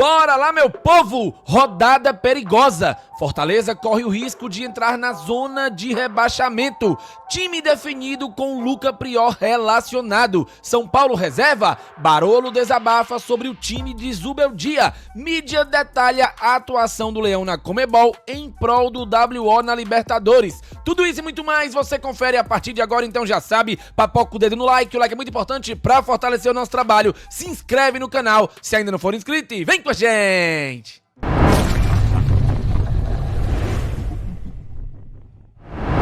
Bora lá, meu povo! Rodada perigosa. Fortaleza corre o risco de entrar na zona de rebaixamento. Time definido com Luca Prior relacionado. São Paulo reserva. Barolo desabafa sobre o time de Zubeldia. Mídia detalha a atuação do Leão na Conmebol em prol do WO na Libertadores. Tudo isso e muito mais você confere a partir de agora, então já sabe, papoca o dedo no like. O like é muito importante para fortalecer o nosso trabalho. Se inscreve no canal se ainda não for inscrito e vem com a gente!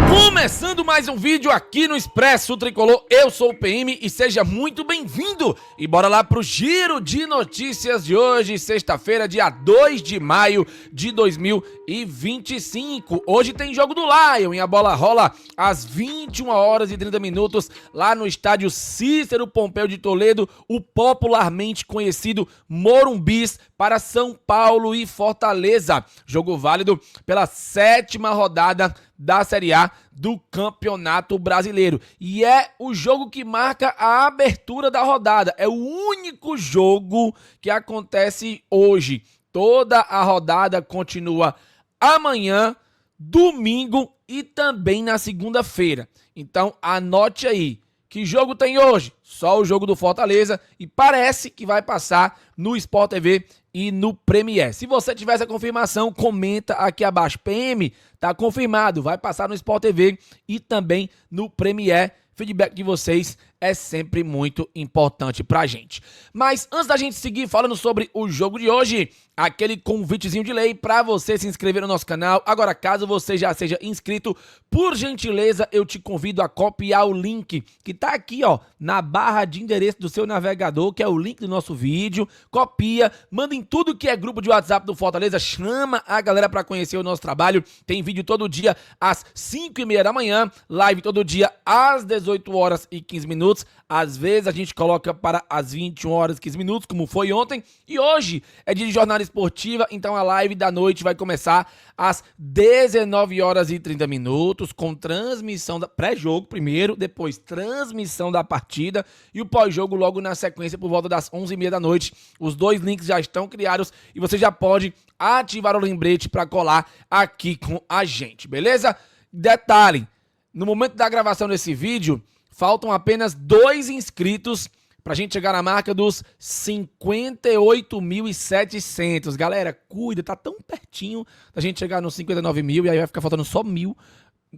Começando mais um vídeo aqui no Expresso Tricolor, eu sou o PM e seja muito bem-vindo! E bora lá pro giro de notícias de hoje, sexta-feira, dia 2 de maio de 2025. Hoje tem jogo do Lion e a bola rola às 21h30 lá no estádio Cícero Pompeu de Toledo, o popularmente conhecido Morumbis, para São Paulo e Fortaleza. Jogo válido pela 7ª rodada da Série A do Campeonato Brasileiro. E é o jogo que marca a abertura da rodada. É o único jogo que acontece hoje. Toda a rodada continua amanhã, domingo e também na segunda-feira. Então anote aí. Que jogo tem hoje? Só o jogo do Fortaleza e parece que vai passar no Sport TV e no Premier. Se você tiver essa confirmação, comenta aqui abaixo. PM, tá confirmado, vai passar no Sport TV e também no Premier. Feedback de vocês é sempre muito importante pra gente. Mas antes da gente seguir falando sobre o jogo de hoje, aquele convitezinho de lei pra você se inscrever no nosso canal. Agora, caso você já seja inscrito, por gentileza, eu te convido a copiar o link que tá aqui, ó, na barra de endereço do seu navegador, que é o link do nosso vídeo. Copia, manda em tudo que é grupo de WhatsApp do Fortaleza, chama a galera pra conhecer o nosso trabalho. Tem vídeo todo dia às 5h30 da manhã, live todo dia às 18h15. Às vezes a gente coloca para as 21h15, como foi ontem. E hoje é dia de jornada esportiva, então a live da noite vai começar às 19h30, com transmissão da pré-jogo primeiro, depois transmissão da partida e o pós-jogo logo na sequência por volta das 11h30 da noite. Os dois links já estão criados e você já pode ativar o lembrete para colar aqui com a gente, beleza? Detalhe, no momento da gravação desse vídeo, faltam apenas 2 inscritos pra gente chegar na marca dos 58.700. Galera, cuida, tá tão pertinho da gente chegar nos 59 mil e aí vai ficar faltando só 1.000.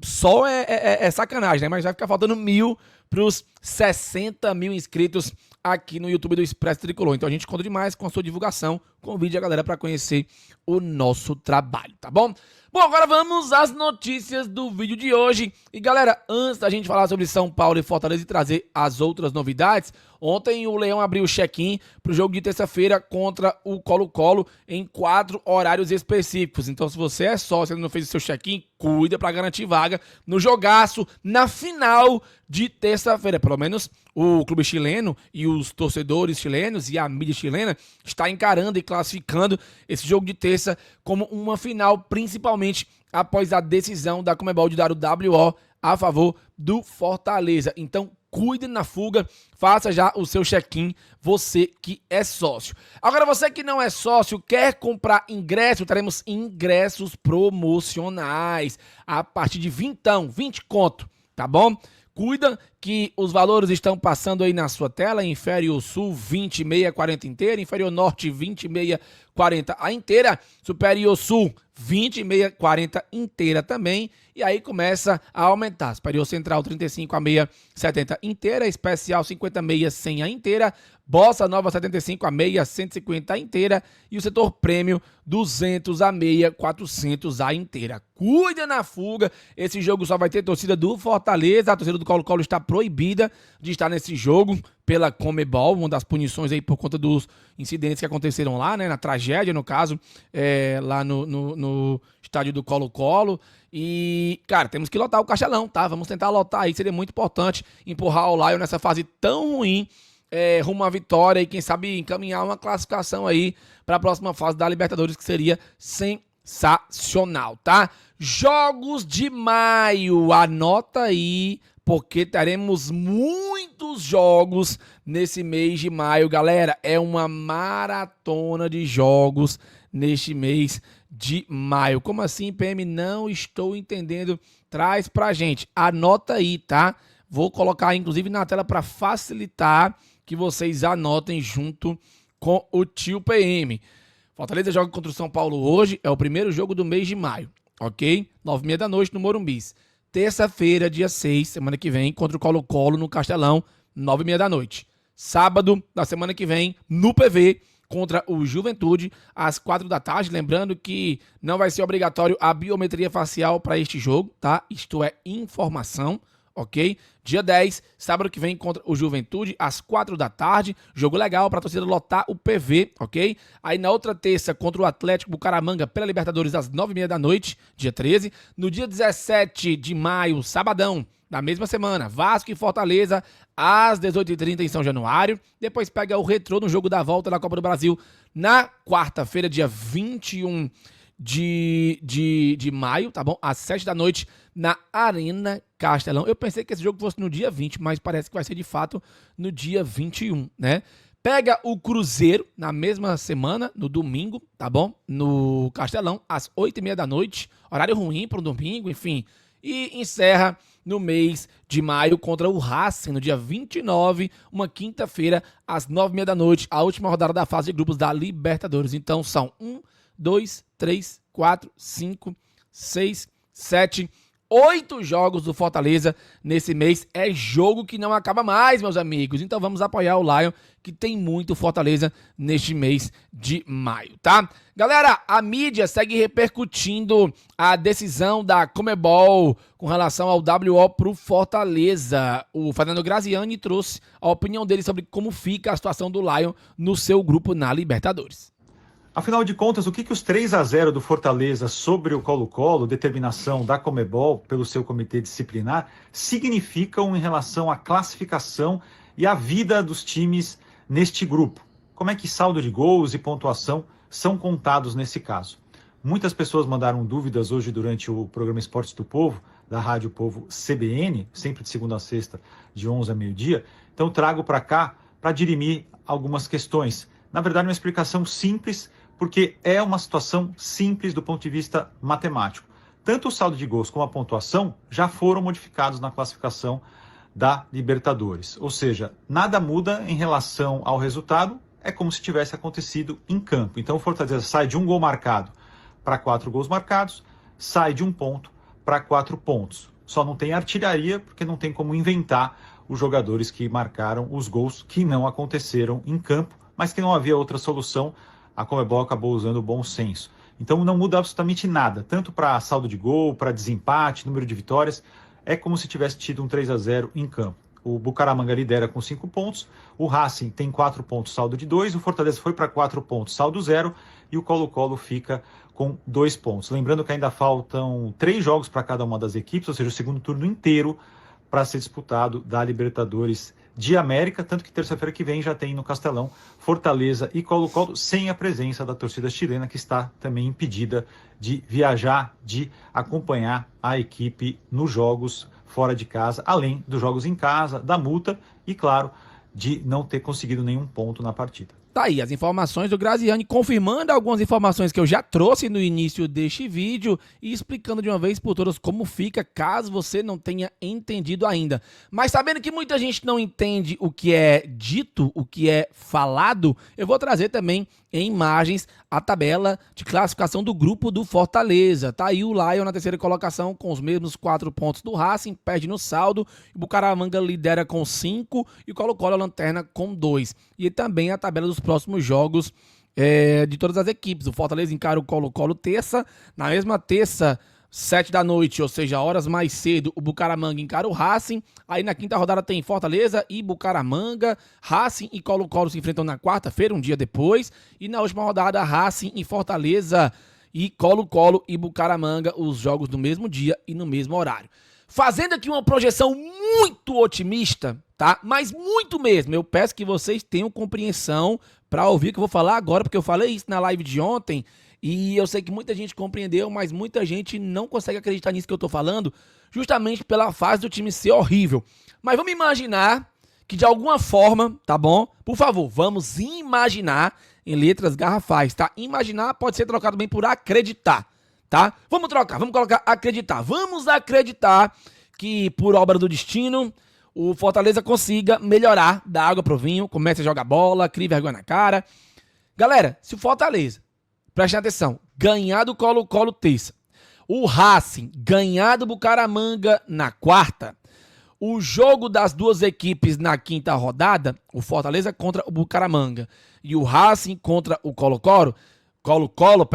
Só é sacanagem, né? Mas vai ficar faltando 1.000 pros 60 mil inscritos aqui no YouTube do Expresso Tricolor. Então a gente conta demais com a sua divulgação. Convide a galera para conhecer o nosso trabalho, tá bom? Bom, agora vamos às notícias do vídeo de hoje. E galera, antes da gente falar sobre São Paulo e Fortaleza e trazer as outras novidades, ontem o Leão abriu o check-in para o jogo de terça-feira contra o Colo-Colo em 4 horários específicos. Então se você é sócio e ainda não fez o seu check-in, cuida para garantir vaga no jogaço, na final de terça-feira. Pelo menos o clube chileno e os torcedores chilenos e a mídia chilena está encarando e classificando esse jogo de terça como uma final, principalmente após a decisão da Conmebol de dar o WO a favor do Fortaleza. Então, cuide na fuga, faça já o seu check-in, você que é sócio. Agora, você que não é sócio, quer comprar ingresso, teremos ingressos promocionais a partir de 20 conto, tá bom? Cuida que os valores estão passando aí na sua tela, inferior sul 20,640 inteira, inferior norte 20,640 a inteira, superior sul 20,640 inteira também, e aí começa a aumentar, superior central 35,670 inteira, especial 50,600 a inteira, bossa nova 75 a meia 150 a inteira e o setor prêmio 200 a meia 400 a inteira. Cuida na fuga, esse jogo só vai ter torcida do Fortaleza, a torcida do Colo-Colo está proibida de estar nesse jogo pela Conmebol, uma das punições aí por conta dos incidentes que aconteceram lá, né, na tragédia no caso, lá no estádio do Colo-Colo. E, cara, temos que lotar o Castelão, tá? Vamos tentar lotar aí, seria muito importante empurrar o Lion nessa fase tão ruim, rumo à vitória e quem sabe encaminhar uma classificação aí para a próxima fase da Libertadores, que seria sensacional, tá? Jogos de maio, anota aí porque teremos muitos jogos nesse mês de maio, galera. É uma maratona de jogos neste mês de maio. Como assim, PM? Não estou entendendo. Traz pra gente. Anota aí, tá? Vou colocar, inclusive, na tela para facilitar que vocês anotem junto com o tio PM. Fortaleza joga contra o São Paulo hoje. É o primeiro jogo do mês de maio, ok? 9h30 da noite no Morumbis. Terça-feira, dia 6, semana que vem, contra o Colo-Colo no Castelão, 9h30 da noite. Sábado da semana que vem, no PV, contra o Juventude, às 4 da tarde. Lembrando que não vai ser obrigatório a biometria facial para este jogo, tá? Isto é informação, ok? Dia 10, sábado que vem, contra o Juventude, às 4 da tarde. Jogo legal para a torcida lotar o PV, ok? Aí na outra terça, contra o Atlético Bucaramanga, pela Libertadores, às 9h30 da noite, dia 13. No dia 17 de maio, sabadão, da mesma semana, Vasco e Fortaleza, às 18h30 em São Januário. Depois pega o Retrô no jogo da volta da Copa do Brasil, na quarta-feira, dia 21 de maio, tá bom? Às 7 da noite, na Arena Castelão. Eu pensei que esse jogo fosse no dia 20, mas parece que vai ser de fato no dia 21, né? Pega o Cruzeiro na mesma semana, no domingo, tá bom? No Castelão, às 8h30 da noite. Horário ruim para um domingo, enfim. E encerra no mês de maio contra o Racing, no dia 29, uma quinta-feira, às 9h30 da noite, a última rodada da fase de grupos da Libertadores. Então são 1, 2, 3, 4, 5, 6, 7, 8 jogos do Fortaleza nesse mês. É jogo que não acaba mais, meus amigos. Então vamos apoiar o Lion, que tem muito Fortaleza neste mês de maio, tá? Galera, a mídia segue repercutindo a decisão da Conmebol com relação ao WO pro Fortaleza. O Fernando Graziani trouxe a opinião dele sobre como fica a situação do Lion no seu grupo na Libertadores. Afinal de contas, o que os 3-0 do Fortaleza sobre o Colo-Colo, determinação da Conmebol pelo seu comitê disciplinar, significam em relação à classificação e à vida dos times neste grupo? Como é que saldo de gols e pontuação são contados nesse caso? Muitas pessoas mandaram dúvidas hoje durante o programa Esportes do Povo, da Rádio Povo CBN, sempre de segunda a sexta, de 11 a meio-dia. Então trago para cá para dirimir algumas questões. Na verdade, uma explicação simples, porque é uma situação simples do ponto de vista matemático. Tanto o saldo de gols como a pontuação já foram modificados na classificação da Libertadores. Ou seja, nada muda em relação ao resultado, é como se tivesse acontecido em campo. Então o Fortaleza sai de 1 gol marcado para 4 gols marcados, sai de 1 ponto para 4 pontos. Só não tem artilharia, porque não tem como inventar os jogadores que marcaram os gols que não aconteceram em campo, mas que não havia outra solução. A Conmebol acabou usando o bom senso. Então não muda absolutamente nada, tanto para saldo de gol, para desempate, número de vitórias. É como se tivesse tido um 3-0 em campo. O Bucaramanga lidera com 5 pontos, o Racing tem 4 pontos, saldo de 2, o Fortaleza foi para 4 pontos, saldo 0, e o Colo-Colo fica com 2 pontos. Lembrando que ainda faltam 3 jogos para cada uma das equipes, ou seja, o segundo turno inteiro para ser disputado da Libertadores de América, tanto que terça-feira que vem já tem no Castelão Fortaleza e Colo-Colo, sem a presença da torcida chilena, que está também impedida de viajar, de acompanhar a equipe nos jogos fora de casa, além dos jogos em casa, da multa e, claro, de não ter conseguido nenhum ponto na partida. Tá aí as informações do Graziani, confirmando algumas informações que eu já trouxe no início deste vídeo e explicando de uma vez por todas como fica, caso você não tenha entendido ainda. Mas sabendo que muita gente não entende o que é dito, o que é falado, eu vou trazer também em imagens a tabela de classificação do grupo do Fortaleza. Tá aí o Lion na terceira colocação com os mesmos 4 pontos do Racing, perde no saldo, o Bucaramanga lidera com 5 e o Colo-Colo a lanterna com 2. E também a tabela dos próximos jogos de todas as equipes. O Fortaleza encara o Colo-Colo terça, na mesma terça, 7 da noite, ou seja, horas mais cedo, o Bucaramanga encara o Racing. Aí na quinta rodada tem Fortaleza e Bucaramanga. Racing e Colo-Colo se enfrentam na quarta-feira, um dia depois. E na última rodada, Racing e Fortaleza e Colo-Colo e Bucaramanga, os jogos no mesmo dia e no mesmo horário. fazendo aqui uma projeção muito otimista, tá? Mas muito mesmo. Eu peço que vocês tenham compreensão para ouvir o que eu vou falar agora, porque eu falei isso na live de ontem e eu sei que muita gente compreendeu, mas muita gente não consegue acreditar nisso que eu tô falando, justamente pela fase do time ser horrível. Mas vamos imaginar que de alguma forma, tá bom? Por favor, vamos imaginar em letras garrafais, tá? Imaginar pode ser trocado bem por acreditar, tá? Vamos trocar, vamos colocar acreditar. Vamos acreditar que por obra do destino o Fortaleza consiga melhorar da água pro vinho, comece a jogar bola, crie vergonha na cara. Galera, se o Fortaleza, prestem atenção, ganhar do Colo-Colo terça, o Racing ganhar do Bucaramanga na quarta, o jogo das duas equipes na quinta rodada, o Fortaleza contra o Bucaramanga e o Racing contra o Colo-Colo, Colo-Colo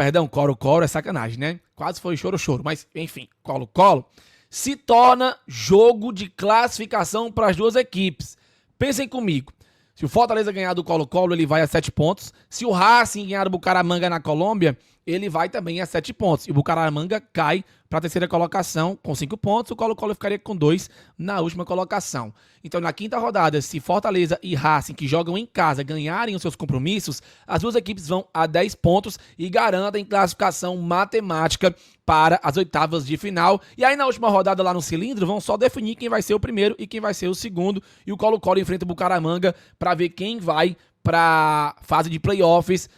é sacanagem, né? Quase foi choro-choro, mas enfim, Colo-Colo, se torna jogo de classificação para as duas equipes. Pensem comigo, se o Fortaleza ganhar do Colo-Colo, ele vai a 7 pontos. Se o Racing ganhar do Bucaramanga na Colômbia, ele vai também a 7 pontos. E o Bucaramanga cai para a terceira colocação com 5 pontos. O Colo-Colo ficaria com 2 na última colocação. Então, na quinta rodada, se Fortaleza e Racing, que jogam em casa, ganharem os seus compromissos, as duas equipes vão a 10 pontos e garantem classificação matemática para as oitavas de final. E aí, na última rodada lá no cilindro, vão só definir quem vai ser o primeiro e quem vai ser o segundo. E o Colo-Colo enfrenta o Bucaramanga para ver quem vai para a fase de playoffs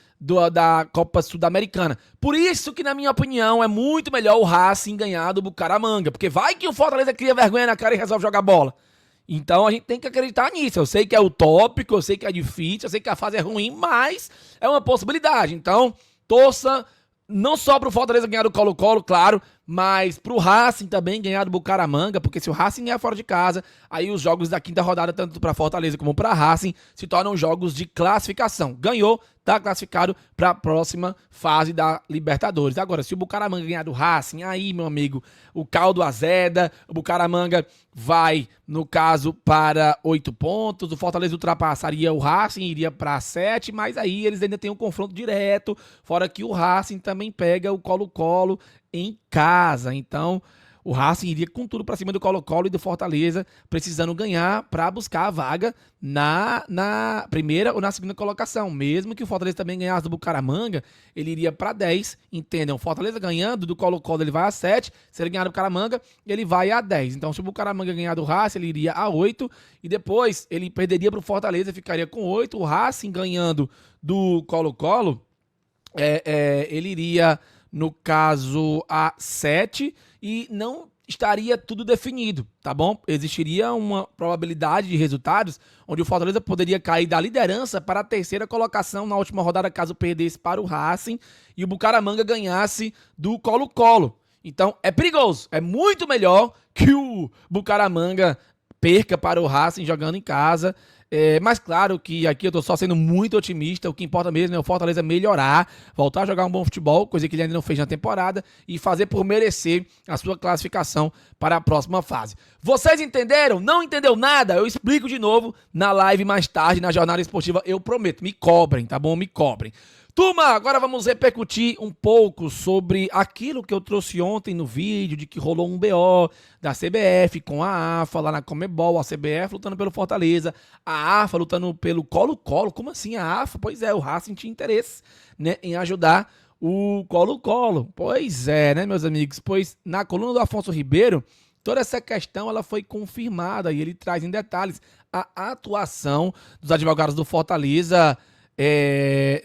da Copa Sul-Americana. Por isso que, na minha opinião, é muito melhor o Racing ganhar do Bucaramanga, porque vai que o Fortaleza cria vergonha na cara e resolve jogar bola. Então a gente tem que acreditar nisso. Eu sei que é utópico, eu sei que é difícil, eu sei que a fase é ruim, mas é uma possibilidade. Então, torça não só pro Fortaleza ganhar do Colo-Colo, claro, mas pro Racing também ganhar do Bucaramanga, porque se o Racing ganhar fora de casa, aí os jogos da quinta rodada, tanto pra Fortaleza como pra Racing, se tornam jogos de classificação. Ganhou, tá classificado para a próxima fase da Libertadores. Agora, se o Bucaramanga ganhar do Racing, aí, meu amigo, o caldo azeda, o Bucaramanga vai, no caso, para 8 pontos, o Fortaleza ultrapassaria o Racing, iria para 7, mas aí eles ainda têm um confronto direto, fora que o Racing também pega o Colo-Colo em casa. Então, o Racing iria com tudo para cima do Colo-Colo e do Fortaleza, precisando ganhar para buscar a vaga na primeira ou na segunda colocação. Mesmo que o Fortaleza também ganhasse do Bucaramanga, ele iria para 10, entendem? O Fortaleza ganhando do Colo-Colo, ele vai a 7. Se ele ganhar do Bucaramanga, ele vai a 10. Então, se o Bucaramanga ganhar do Racing, ele iria a 8. E depois, ele perderia para o Fortaleza e ficaria com 8. O Racing ganhando do Colo-Colo, ele iria, no caso, a 7 e não estaria tudo definido, tá bom? Existiria uma probabilidade de resultados onde o Fortaleza poderia cair da liderança para a terceira colocação na última rodada, caso perdesse para o Racing e o Bucaramanga ganhasse do Colo-Colo. Então, é perigoso. É muito melhor que o Bucaramanga perca para o Racing jogando em casa. Mas claro que aqui eu tô só sendo muito otimista. O que importa mesmo é o Fortaleza melhorar, voltar a jogar um bom futebol, coisa que ele ainda não fez na temporada, e fazer por merecer a sua classificação para a próxima fase. Vocês entenderam? Não entendeu nada? Eu explico de novo na live mais tarde, na Jornada Esportiva, eu prometo. Me cobrem, tá bom? Me cobrem. Turma, agora vamos repercutir um pouco sobre aquilo que eu trouxe ontem no vídeo, de que rolou um BO da CBF com a AFA lá na Conmebol, a CBF lutando pelo Fortaleza, a AFA lutando pelo Colo-Colo. Como assim a AFA? Pois é, o Racing tinha interesse, né, em ajudar o Colo-Colo. Pois é, né, meus amigos? Pois na coluna do Afonso Ribeiro, toda essa questão ela foi confirmada e ele traz em detalhes a atuação dos advogados do Fortaleza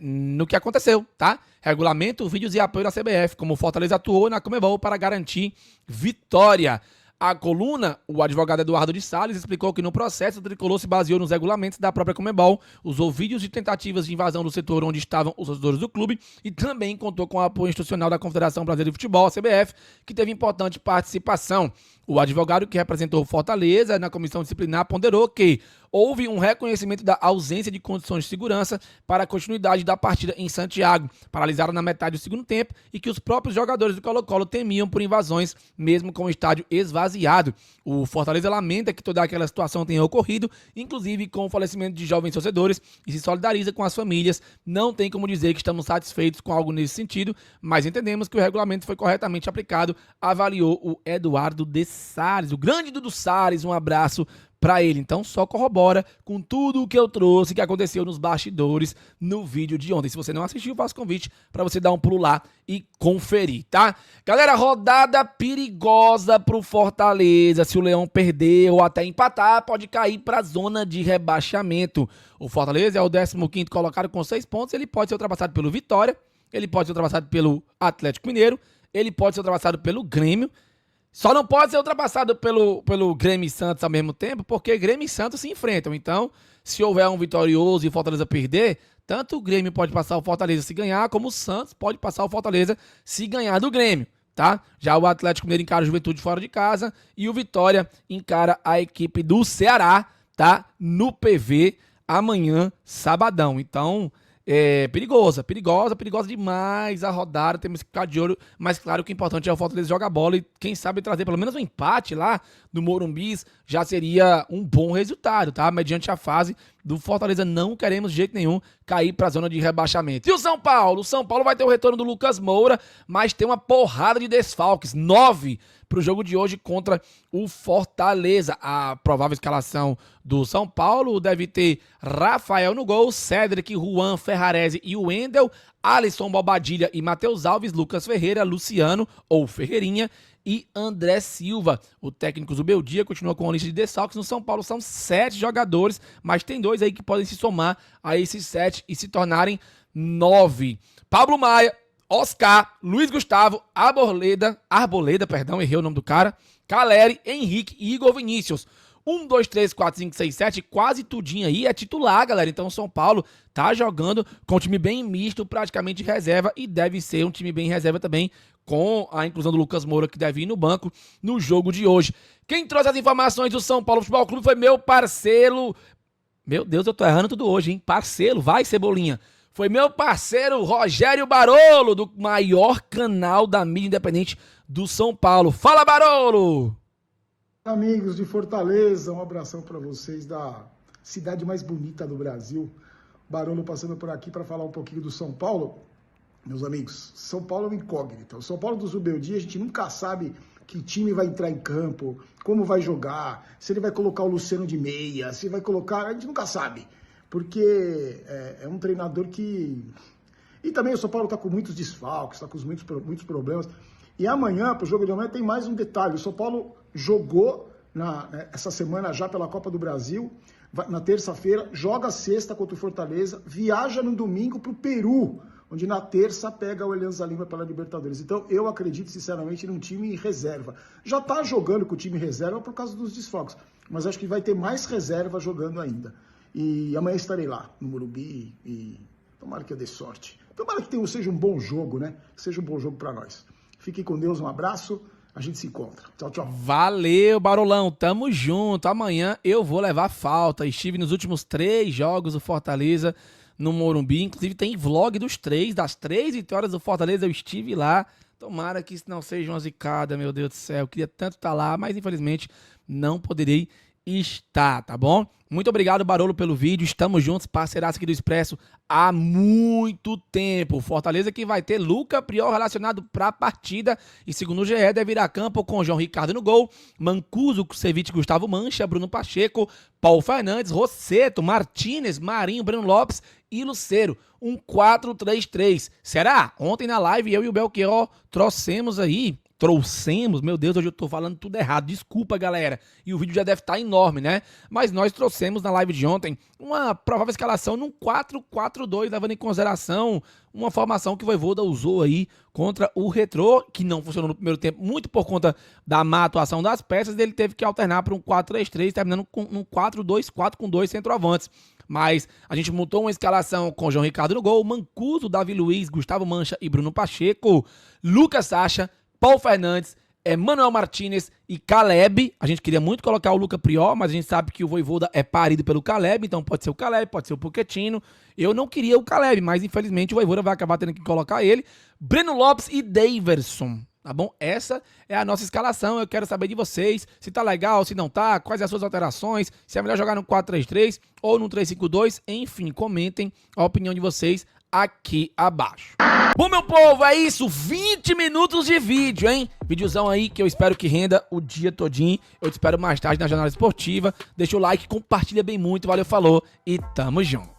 no que aconteceu, tá? Regulamento, vídeos e apoio da CBF, como o Fortaleza atuou na Conmebol para garantir vitória. A coluna, o advogado Eduardo de Salles explicou que no processo o tricolor se baseou nos regulamentos da própria Conmebol, usou vídeos de tentativas de invasão do setor onde estavam os torcedores do clube e também contou com o apoio institucional da Confederação Brasileira de Futebol, a CBF, que teve importante participação. O advogado que representou o Fortaleza na comissão disciplinar ponderou que houve um reconhecimento da ausência de condições de segurança para a continuidade da partida em Santiago, paralisada na metade do segundo tempo, e que os próprios jogadores do Colo-Colo temiam por invasões, mesmo com o estádio esvaziado. O Fortaleza lamenta que toda aquela situação tenha ocorrido, inclusive com o falecimento de jovens torcedores, e se solidariza com as famílias. Não tem como dizer que estamos satisfeitos com algo nesse sentido, mas entendemos que o regulamento foi corretamente aplicado, avaliou o Eduardo de Salles, o grande Dudu Salles, um abraço pra ele. Então só corrobora com tudo o que eu trouxe, que aconteceu nos bastidores no vídeo de ontem. Se você não assistiu, eu faço convite pra você dar um pulo lá e conferir, tá? Galera, rodada perigosa pro Fortaleza. Se o Leão perder ou até empatar, pode cair pra zona de rebaixamento. O Fortaleza é o 15º colocado com 6 pontos. Ele pode ser ultrapassado pelo Vitória, ele pode ser ultrapassado pelo Atlético Mineiro, ele pode ser ultrapassado pelo Grêmio. Só não pode ser ultrapassado pelo Grêmio e Santos ao mesmo tempo, porque Grêmio e Santos se enfrentam. Então, se houver um vitorioso e o Fortaleza perder, tanto o Grêmio pode passar o Fortaleza se ganhar, como o Santos pode passar o Fortaleza se ganhar do Grêmio, tá? Já o Atlético Mineiro encara o Juventude fora de casa e o Vitória encara a equipe do Ceará, tá? No PV amanhã, sabadão. Então, perigosa demais a rodada, temos que ficar de olho, mas claro que o importante é o Fortaleza jogar bola e quem sabe trazer pelo menos um empate lá no Morumbi já seria um bom resultado, tá? Mediante a fase do Fortaleza, não queremos de jeito nenhum cair pra zona de rebaixamento. E o São Paulo? O São Paulo vai ter o retorno do Lucas Moura, mas tem uma porrada de desfalques, 9 pro jogo de hoje contra o Fortaleza. A provável escalação do São Paulo deve ter Rafael no gol, Cédric, Juan, Ferrarese e Wendel, Alisson, Bobadilha e Matheus Alves, Lucas Ferreira, Luciano ou Ferreirinha e André Silva. O técnico Zubeldia continua com a lista de desfalques. No São Paulo são 7 jogadores, mas tem 2 aí que podem se somar a esses 7 e se tornarem 9. Pablo Maia, Oscar, Luiz Gustavo, Arboleda, errei o nome do cara, Caleri, Henrique e Igor Vinícius. 1, 2, 3, 4, 5, 6, 7, quase tudinho aí é titular, galera. Então o São Paulo tá jogando com um time bem misto, praticamente reserva, e deve ser um time bem reserva também, com a inclusão do Lucas Moura, que deve ir no banco no jogo de hoje. Quem trouxe as informações do São Paulo Futebol Clube foi meu parceiro... Meu Deus, eu tô errando tudo hoje, hein? Parceiro, vai, Cebolinha. Foi meu parceiro Rogério Barolo, do maior canal da mídia independente do São Paulo. Fala, Barolo! Amigos de Fortaleza, um abração para vocês da cidade mais bonita do Brasil. Barolo passando por aqui para falar um pouquinho do São Paulo. Meus amigos, São Paulo é uma incógnita. O São Paulo do Zubeldia, a gente nunca sabe que time vai entrar em campo, como vai jogar, se ele vai colocar o Luciano de meia, se vai colocar... A gente nunca sabe, porque é um treinador que... E também o São Paulo está com muitos desfalques, está com muitos problemas. E amanhã, para o jogo de amanhã, tem mais um detalhe. O São Paulo jogou essa semana já pela Copa do Brasil, na terça-feira, joga sexta contra o Fortaleza, viaja no domingo para o Peru, onde na terça pega o Alianza Lima pela Libertadores. Então eu acredito sinceramente num time reserva. Já está jogando com o time reserva por causa dos desfalques, mas acho que vai ter mais reserva jogando ainda. E amanhã estarei lá no Morumbi e tomara que eu dê sorte. Tomara que seja um bom jogo, né? Que seja um bom jogo para nós. Fiquem com Deus, um abraço. A gente se encontra. Tchau, tchau. Valeu, Barolão. Tamo junto. Amanhã eu vou levar falta. Estive nos últimos 3 jogos do Fortaleza no Morumbi. Inclusive tem vlog das 3 vitórias do Fortaleza. Eu estive lá. Tomara que isso não seja uma zicada, meu Deus do céu. Eu queria tanto estar lá, mas infelizmente não poderei estar, tá bom? Muito obrigado, Barolo, pelo vídeo. Estamos juntos, parceiraço aqui do Expresso há muito tempo. Fortaleza que vai ter Luca Prior relacionado para a partida. E segundo o GE, deve ir a campo com João Ricardo no gol, Mancuso, Kusevich, Gustavo Mancha, Bruno Pacheco, Paulo Fernandes, Rosseto, Martínez, Marinho, Breno Lopes e Lucero. Um 4-3-3. Será? Ontem na live eu e o Belchior trouxemos, meu Deus, hoje eu tô falando tudo errado, desculpa, galera, e o vídeo já deve estar enorme, né? Mas nós trouxemos na live de ontem uma provável escalação num 4-4-2, levando em consideração uma formação que o Vojvoda usou aí contra o Retrô, que não funcionou no primeiro tempo, muito por conta da má atuação das peças, ele teve que alternar para um 4-3-3, terminando com um 4-2-4 com 2 centroavantes. Mas a gente montou uma escalação com João Ricardo no gol, Mancuso, Davi Luiz, Gustavo Mancha e Bruno Pacheco, Lucas Sacha, Paulo Fernandes, Manuel Martínez e Caleb. A gente queria muito colocar o Luca Prior, mas a gente sabe que o Vojvoda é parido pelo Caleb, então pode ser o Caleb, pode ser o Pochettino. Eu não queria o Caleb, mas infelizmente o Vojvoda vai acabar tendo que colocar ele. Breno Lopes e Daverson, tá bom? Essa é a nossa escalação. Eu quero saber de vocês, se tá legal, se não tá, quais as suas alterações, se é melhor jogar no 4-3-3 ou no 3-5-2, enfim, comentem a opinião de vocês aqui abaixo. Bom, meu povo, é isso. 20 minutos de vídeo, hein? Videozão aí que eu espero que renda o dia todinho. Eu te espero mais tarde na Jornada Esportiva. Deixa o like, compartilha bem muito. Valeu, falou e tamo junto.